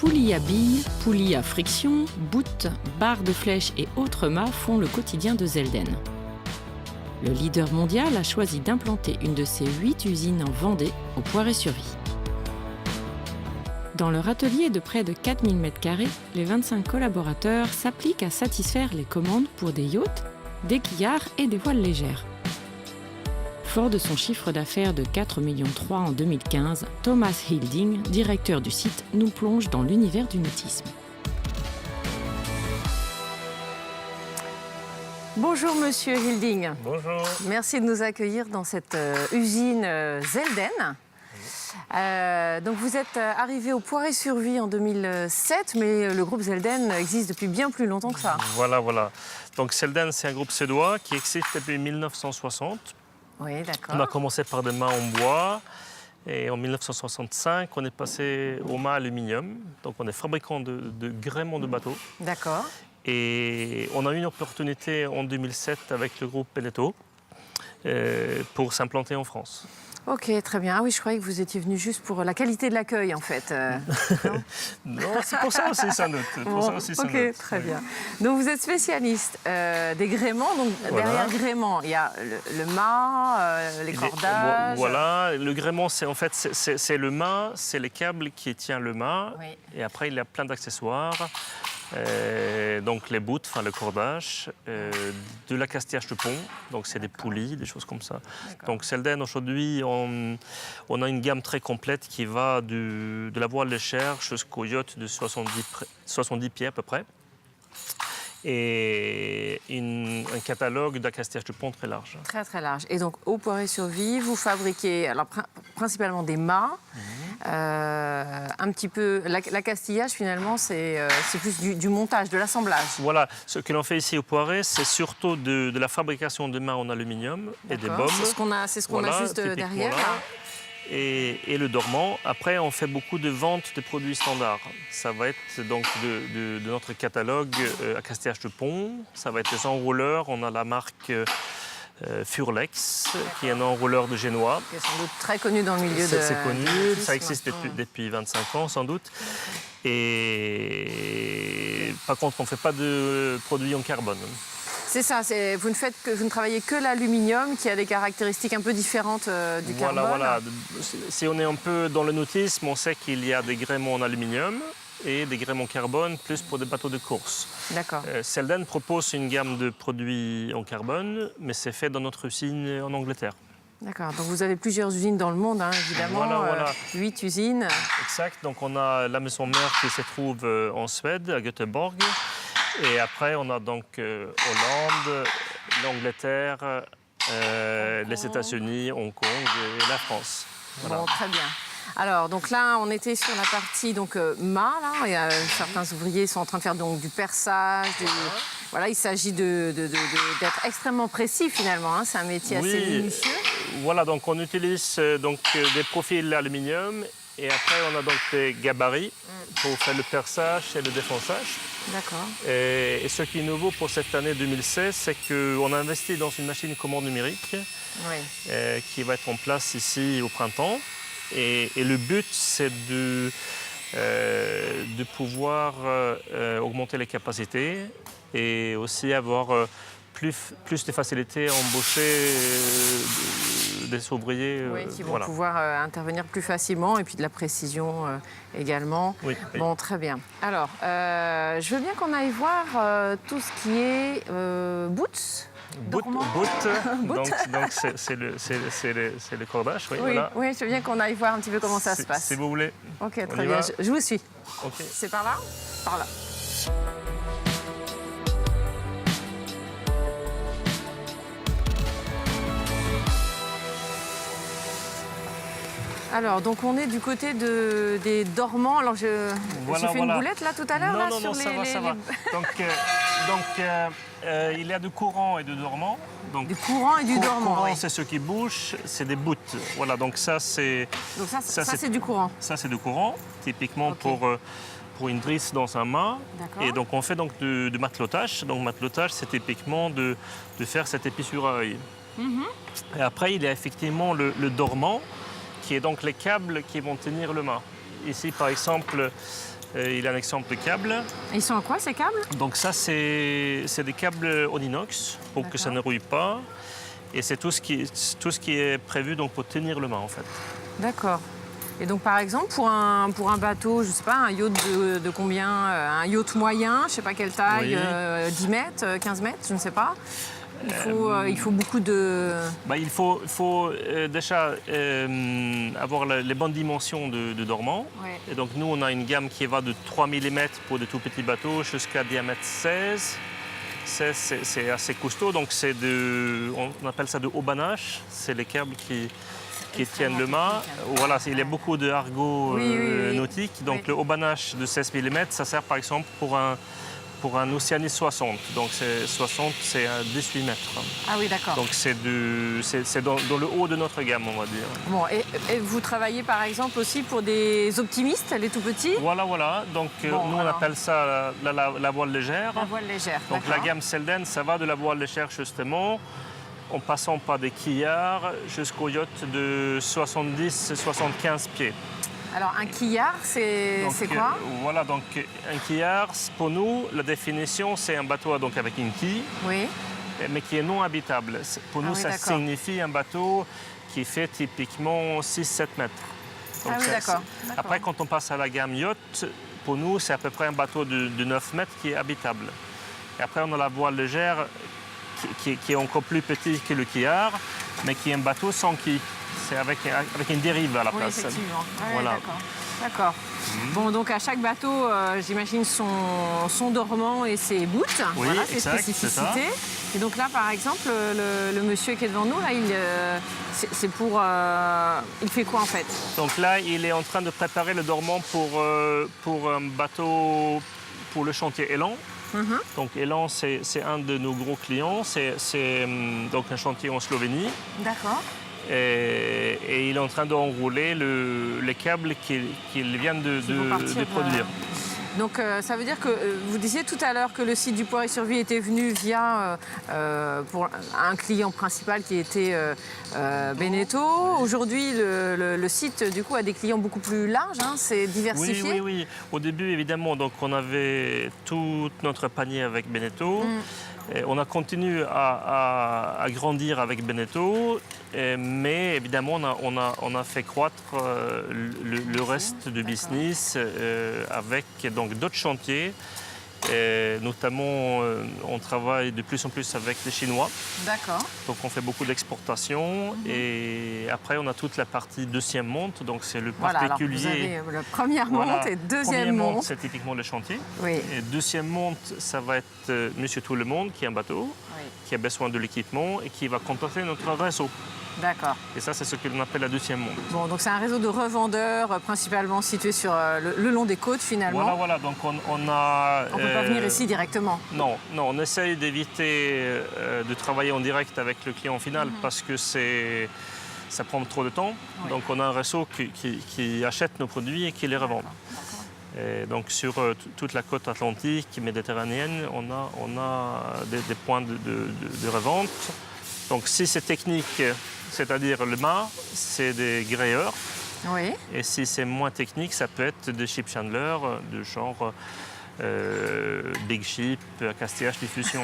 Poulies à billes, poulies à friction, boutes, barres de flèches et autres mâts font le quotidien de Zelden. Le leader mondial a choisi d'implanter une de ses 8 usines en Vendée, au Poiré-sur-Vie. Dans leur atelier de près de 4000 m², les 25 collaborateurs s'appliquent à satisfaire les commandes pour des yachts, des quillards et des voiles légères. Fort de son chiffre d'affaires de 4,3 millions en 2015, Thomas Hilding, directeur du site, nous plonge dans l'univers du nautisme. Bonjour Monsieur Hilding. Bonjour. Merci de nous accueillir dans cette usine Zelden. Donc vous êtes arrivé au Poiré-sur-Vie en 2007, mais le groupe Zelden existe depuis bien plus longtemps que ça. Voilà. Donc Zelden, c'est un groupe suédois qui existe depuis 1960. Oui, d'accord. On a commencé par des mâts en bois et en 1965, on est passé au mât aluminium. Donc on est fabricant de gréements de bateaux. D'accord. Et on a eu une opportunité en 2007 avec le groupe Pelletto pour s'implanter en France. Ok, très bien. Ah oui, je croyais que vous étiez venu juste pour la qualité de l'accueil, en fait. Non, c'est pour ça aussi, sans doute. Ok, très bien. Donc, vous êtes spécialiste des gréements. Donc, voilà. Derrière gréement, il y a le mât, les cordages. Voilà, le gréement, c'est en fait c'est le mât, c'est les câbles qui tiennent le mât. Oui. Et après, il y a plein d'accessoires. Donc les bouts, enfin le cordage, de la castillage de pont, donc c'est des poulies, des choses comme ça. Donc Zelden aujourd'hui, on a une gamme très complète qui va de la voile légère jusqu'au yacht de 70 pieds à peu près. Et un catalogue d'accastillage de pont très large. Très très large. Et donc au Poiré-sur-Vie, vous fabriquez alors, principalement des mâts, un petit peu l'accastillage finalement c'est plus du montage, de l'assemblage. Voilà, ce que l'on fait ici au Poiré, c'est surtout de la fabrication de mâts en aluminium et des bombes. C'est ce qu'on a juste derrière. Là. Et le dormant. Après, on fait beaucoup de ventes de produits standards. Ça va être donc de notre catalogue accastillage de pont. Ça va être des enrouleurs. On a la marque Furlex, qui est un enrouleur de Génois. Qui est sans doute très connu dans le milieu de... C'est connu, ça existe depuis 25 ans sans doute. Et par contre, on ne fait pas de produits en carbone. C'est ça, vous ne travaillez que l'aluminium qui a des caractéristiques un peu différentes du carbone. Voilà. Si on est un peu dans le nautisme, on sait qu'il y a des gréements en aluminium et des gréements en carbone, plus pour des bateaux de course. D'accord. Zelden propose une gamme de produits en carbone, mais c'est fait dans notre usine en Angleterre. D'accord, donc vous avez plusieurs usines dans le monde, hein, évidemment, voilà. 8 usines. Exact, donc on a la maison mère qui se trouve en Suède, à Göteborg. Et après, on a donc Hollande, l'Angleterre, les États-Unis, Hong Kong et la France. Voilà. Bon, très bien. Alors, donc là, on était sur la partie mât. Là, certains ouvriers sont en train de faire donc, du perçage. Voilà, il s'agit d'être extrêmement précis finalement. Hein. C'est un métier assez minutieux. Voilà, donc on utilise des profils aluminium. Et après, on a donc des gabarits pour faire le perçage et le défonçage. D'accord. Et ce qui est nouveau pour cette année 2016, c'est qu'on a investi dans une machine commande numérique qui va être en place ici au printemps. Et le but, c'est de pouvoir augmenter les capacités et aussi avoir plus de facilité à embaucher des ouvriers. Qui vont pouvoir intervenir plus facilement et puis de la précision également. Oui. Bon, très bien. Alors, je veux bien qu'on aille voir tout ce qui est boots. Donc c'est le cordage, voilà. Oui, je veux bien qu'on aille voir un petit peu comment ça se passe. Si vous voulez. Ok, très bien. Je vous suis. Okay. C'est par là ? Par là. Alors, donc on est du côté des dormants. Alors, j'ai fait une boulette là tout à l'heure. Non, ça va. Donc, il y a du courant et du dormant. Donc, du courant et du dormant. Courant, c'est ce qui bouge, c'est des bouts. Voilà, donc ça c'est. Donc ça c'est du courant. Ça c'est du courant, typiquement pour une drisse dans un mât. Et donc on fait donc du matelotage. Donc matelotage, c'est typiquement de faire cet épi sur œil. Et après, il y a effectivement le dormant, qui est donc les câbles qui vont tenir le mât. Ici, par exemple, Il a un exemple de câble. Ils sont en quoi ces câbles? Donc ça, c'est des câbles en inox pour que ça ne rouille pas. Et c'est tout ce qui est prévu donc, pour tenir le mât en fait. D'accord. Et donc par exemple pour un bateau, je sais pas, un yacht de combien? Un yacht moyen, je sais pas quelle taille, 10 mètres, 15 mètres, je ne sais pas. Il faut beaucoup de... Il faut déjà avoir les bonnes dimensions de dormant. Ouais. Et donc nous, on a une gamme qui va de 3 mm pour de tout petits bateaux jusqu'à diamètre 16. 16, c'est assez costaud, donc on appelle ça de haut banage. C'est les câbles qui tiennent le mât. Voilà, il y a beaucoup de argot nautique. Donc le haut banage de 16 mm, ça sert par exemple pour un Oceanis 60. Donc 60, c'est à 18 mètres. Ah oui, d'accord. Donc c'est dans le haut de notre gamme, on va dire. Bon, et vous travaillez par exemple aussi pour des optimistes, les tout petits? Voilà. Donc nous, on appelle ça la voile légère. La voile légère, donc la gamme Selden, ça va de la voile légère justement, en passant par des quillards jusqu'aux yachts de 70-75 pieds. Alors un quillard, c'est quoi? Voilà, donc un quillard, pour nous, la définition, c'est un bateau donc, avec une quille, mais qui est non habitable. Pour nous, ça signifie un bateau qui fait typiquement 6-7 mètres. Donc, d'accord. Après, quand on passe à la gamme yacht, pour nous, c'est à peu près un bateau de 9 mètres qui est habitable. Et après, on a la voile légère qui est encore plus petit que le quillard, mais qui est un bateau sans quille. C'est avec une dérive à la place. Oui, effectivement. Voilà. D'accord. Bon, donc à chaque bateau, j'imagine son dormant et ses bouts. Oui, voilà, ses exact, spécificités. Et donc là, par exemple, le monsieur qui est devant nous, là, c'est pour... il fait quoi en fait? Donc là, il est en train de préparer le dormant pour un bateau pour le chantier Elan. Donc Elan, c'est un de nos gros clients. C'est donc un chantier en Slovénie. D'accord. Et il est en train d'enrouler les câbles qu'il vient de produire. Donc ça veut dire que vous disiez tout à l'heure que le site du Port et Survie était venu via pour un client principal qui était Beneteau. Aujourd'hui, le site du coup a des clients beaucoup plus larges, hein, c'est diversifié. Oui. Au début, évidemment, donc on avait tout notre panier avec Beneteau. Et on a continué à grandir avec Beneteau, mais évidemment, on a fait croître le reste du business avec d'autres chantiers. Et notamment, on travaille de plus en plus avec les Chinois. D'accord. Donc, on fait beaucoup d'exportations. Et après, on a toute la partie deuxième monte. Donc, c'est le particulier. Alors vous avez la première monte et deuxième monte. C'est typiquement le chantier. Oui. Et deuxième monte, ça va être Monsieur Tout le Monde, qui est un bateau, qui a besoin de l'équipement et qui va contacter notre réseau. D'accord. Et ça, c'est ce que l'on appelle la deuxième monte. Bon, donc c'est un réseau de revendeurs principalement situé sur le long des côtes finalement. Voilà. Donc on a... On ne peut pas venir ici directement. Non, on essaye d'éviter de travailler en direct avec le client final parce que ça prend trop de temps. Oui. Donc on a un réseau qui achète nos produits et qui les revend. Et donc sur toute la côte atlantique, méditerranéenne, on a des points de revente. Donc si c'est technique, c'est-à-dire le mât, c'est des gréeurs. Oui. Et si c'est moins technique, ça peut être des ship chandlers de genre Big Ship, Castillage Diffusion,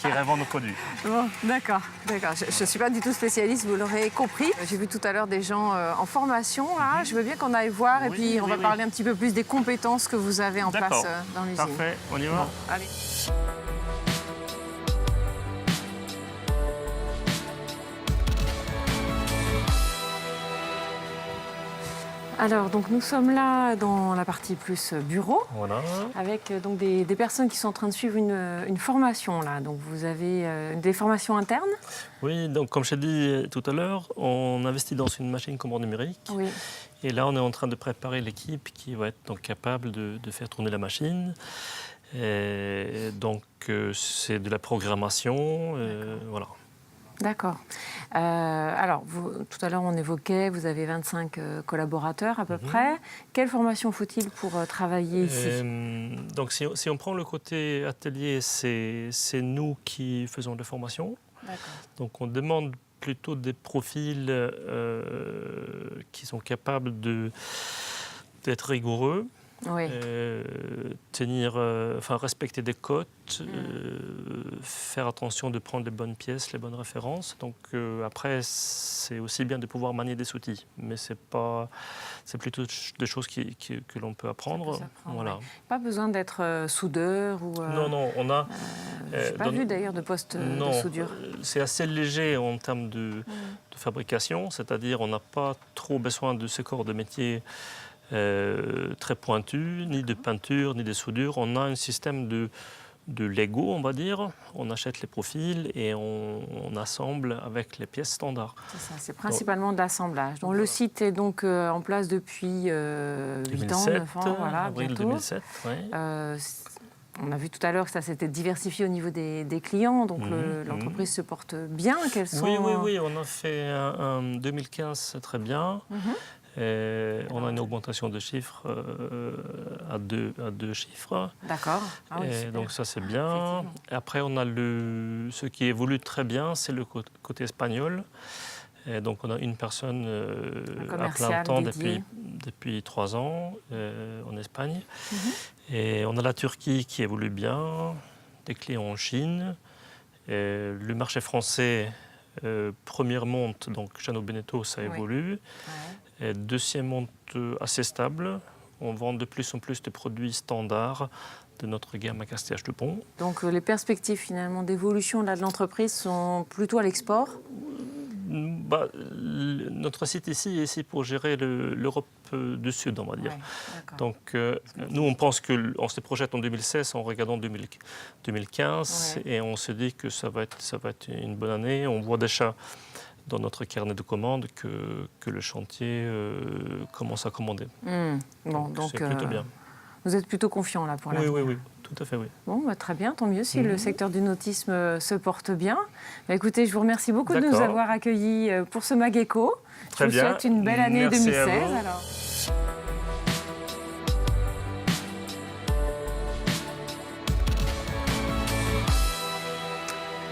qui revendent nos produits. Bon, d'accord. Je ne suis pas du tout spécialiste, vous l'aurez compris. J'ai vu tout à l'heure des gens en formation. Là. Je veux bien qu'on aille voir et puis on va parler un petit peu plus des compétences que vous avez en place dans l'usine. Parfait, on y va. Bon, allez. Alors, donc nous sommes là dans la partie plus bureau, avec donc des personnes qui sont en train de suivre une formation. Là. Donc vous avez des formations internes? Oui, donc comme je l'ai dit tout à l'heure, on investit dans une machine commande numérique. Oui. Et là, on est en train de préparer l'équipe qui va être donc capable de faire tourner la machine. Et donc c'est de la programmation, voilà. D'accord. Alors, tout à l'heure, on évoquait, vous avez 25 collaborateurs à peu près. Quelle formation faut-il pour travailler ici? Donc, si on prend le côté atelier, c'est nous qui faisons des formations. Donc, on demande plutôt des profils qui sont capables d'être rigoureux. Oui. Respecter des cotes, faire attention de prendre les bonnes pièces, les bonnes références. Donc après, c'est aussi bien de pouvoir manier des outils, mais c'est plutôt des choses que l'on peut apprendre. Voilà. Oui. Pas besoin d'être soudeur ou. Non, on a. Je n'ai pas vu d'ailleurs de poste de soudure. C'est assez léger en termes de fabrication, c'est-à-dire on n'a pas trop besoin de ce corps de métier très pointu, ni de peinture, ni de soudure. On a un système de Lego, on va dire. On achète les profils et on assemble avec les pièces standards. C'est ça, c'est principalement de l'assemblage. Donc, le site est donc en place depuis 8 ans, 9 ans, voilà, avril bientôt. 2007, oui. On a vu tout à l'heure que ça s'était diversifié au niveau des clients, donc l'entreprise se porte bien. Oui, on a fait un 2015 très bien. On a une augmentation de chiffres à deux chiffres. D'accord. Ah oui, donc ça, c'est bien. Après, on a ce qui évolue très bien, c'est le côté espagnol. Et donc, on a une personne à plein temps depuis 3 ans en Espagne. Et on a la Turquie qui évolue bien, des clients en Chine. Et le marché français, première monte, donc Jeannot Beneteau, ça évolue. Ouais. Et deuxième monte assez stable. On vend de plus en plus de produits standards de notre gamme à Castillage-du-Pont. Donc les perspectives finalement d'évolution de l'entreprise sont plutôt à l'export ? Notre site ici est ici pour gérer l'Europe du Sud, on va dire. Ouais, donc, nous, on pense qu'on se projette en 2016 en regardant 2015 et on se dit que ça va être une bonne année. On voit déjà dans notre carnet de commandes que le chantier commence à commander. Donc c'est plutôt bien. Vous êtes plutôt confiant là pour l'avenir ? Oui. Tout à fait, oui. Bon, très bien, tant mieux si le secteur du nautisme se porte bien. Écoutez, je vous remercie beaucoup de nous avoir accueillis pour ce Mageco. Je vous souhaite une belle année 2016. Alors.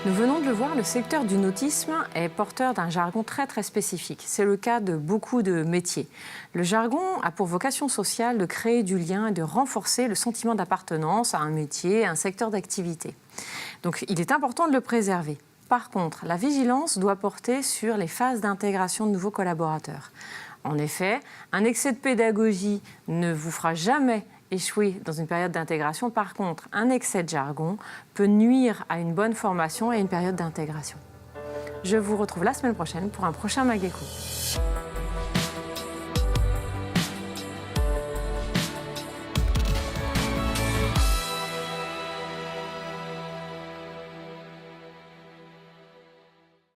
Nous venons de le voir, le secteur du nautisme est porteur d'un jargon très spécifique. C'est le cas de beaucoup de métiers. Le jargon a pour vocation sociale de créer du lien et de renforcer le sentiment d'appartenance à un métier, à un secteur d'activité. Donc il est important de le préserver. Par contre, la vigilance doit porter sur les phases d'intégration de nouveaux collaborateurs. En effet, un excès de pédagogie ne vous fera jamais échouer dans une période d'intégration. Par contre, un excès de jargon peut nuire à une bonne formation et une période d'intégration. Je vous retrouve la semaine prochaine pour un prochain Mageco.